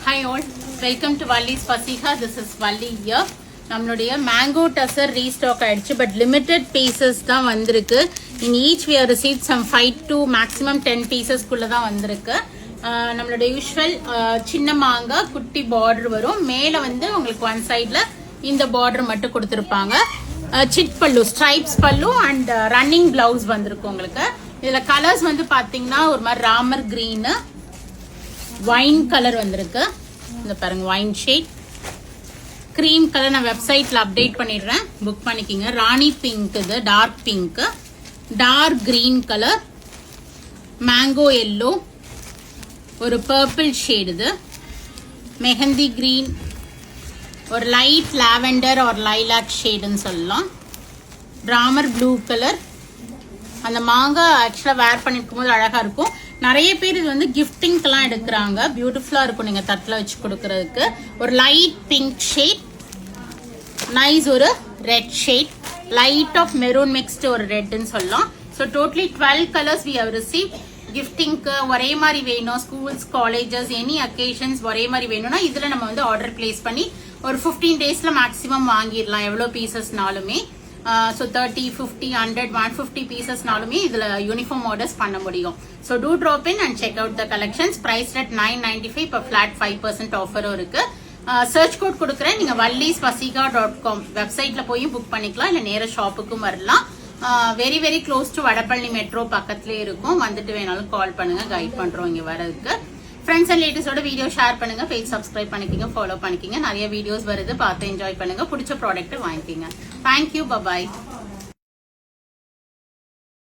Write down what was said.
Hi all, welcome to Valli's Fasika. This is Valli here. நம்மளுடைய mango tussar restock ஆயிடுச்சு but limited pieces தான் வந்திருக்கு. In each we have received some 5 to maximum 10 pieces குள்ள தான் வந்திருக்கு. நம்மளுடைய யூஷுவல் சின்ன மாங்காய் குட்டி பார்டர் வரும். மேல வந்து உங்களுக்கு ஒன் சைட்ல இந்த பார்டர் மட்டும் கொடுத்துருப்பாங்க. சிட் பல்லு ஸ்ட்ரைப்ஸ் பல்லு அண்ட் ரன்னிங் பிளவுஸ் வந்திருக்கு உங்களுக்கு. இதுல கலர்ஸ் வந்து பாத்தீங்கன்னா ஒரு மாதிரி ராமர் கிரீன், வைன் கலர் வந்திருக்கு. இந்த பாருங்க வைன் ஷேட், கிரீம் கலர் நான் வெப்சைட்ல அப்டேட் பண்ணிடுறேன், புக் பண்ணிக்கிங்க. ராணி பிங்க், இது dark pink, dark green colour, mango yellow, ஒரு பர்பிள் ஷேட், இது மெஹந்தி கிரீன், ஒரு லைட் லாவெண்டர் ஒரு லைலாக் ஷேடுன்னு சொல்லலாம், ராமர் ப்ளூ கலர். அந்த மாங்காய் ஆக்சுவலா வேர் பண்ணிருக்கும் போது அழகா இருக்கும். நிறைய பேர் இது வந்து கிஃப்டிங்க்கெல்லாம் எடுக்கிறாங்க, பியூட்டிஃபுல்லா இருக்கும் நீங்க தட்டில் வச்சு கொடுக்கறதுக்கு. ஒரு லைட் பிங்க் ஷேட், நைஸ் ஒரு red shade, light of maroon mixed ஒரு ரெட்னு சொல்லலாம். So totally 12 colours we have receive. கிஃப்டிங்க்கு ஒரே மாதிரி வேணும், ஸ்கூல்ஸ் காலேஜஸ் எனி அக்கேஷன்ஸ் ஒரே மாதிரி வேணும்னா இதுல நம்ம வந்து ஆர்டர் பிளேஸ் பண்ணி ஒரு 15 டேஸ்ல மேக்ஸிமம் வாங்கிடலாம், எவ்வளோ பீசஸ்னாலுமே. ஸோ 30, 50, 100, 150 பீசஸ்னாலுமே இதுல யூனிஃபார்ம் ஆர்டர்ஸ் பண்ண முடியும். So do drop in and check out the collections. Price at 995, இப்போ ஃபிளாட் 5% ஆஃபரும் இருக்கு. சர்ச் கோட் கொடுக்குறேன், நீங்க vallisfasika.com வெப்சைட்ல போய் புக் பண்ணிக்கலாம், இல்ல நேர ஷாப்புக்கும் வரலாம். Very very close to Vadapalani metro பக்கத்துலேயே இருக்கும். வந்துட்டு வேணாலும் கால் பண்ணுங்க, கைட் பண்றோம் இங்க வரதுக்கு. ஃப்ரெண்ட்ஸ் அண்ட் ரிலேட்டிவ்ஸோட வீடியோ ஷேர் பண்ணுங்க, பேஜ் சப்ஸ்கிரைப் பண்ணிக்கிங்க, ஃபாலோ பண்ணிக்கிங்க. நிறைய வீடியோஸ் வருது, பார்த்து என்ஜாய் பண்ணுங்க. பிடிச்ச ப்ராடக்ட் வாங்கிக்கிங்க. Thank you, bye bye.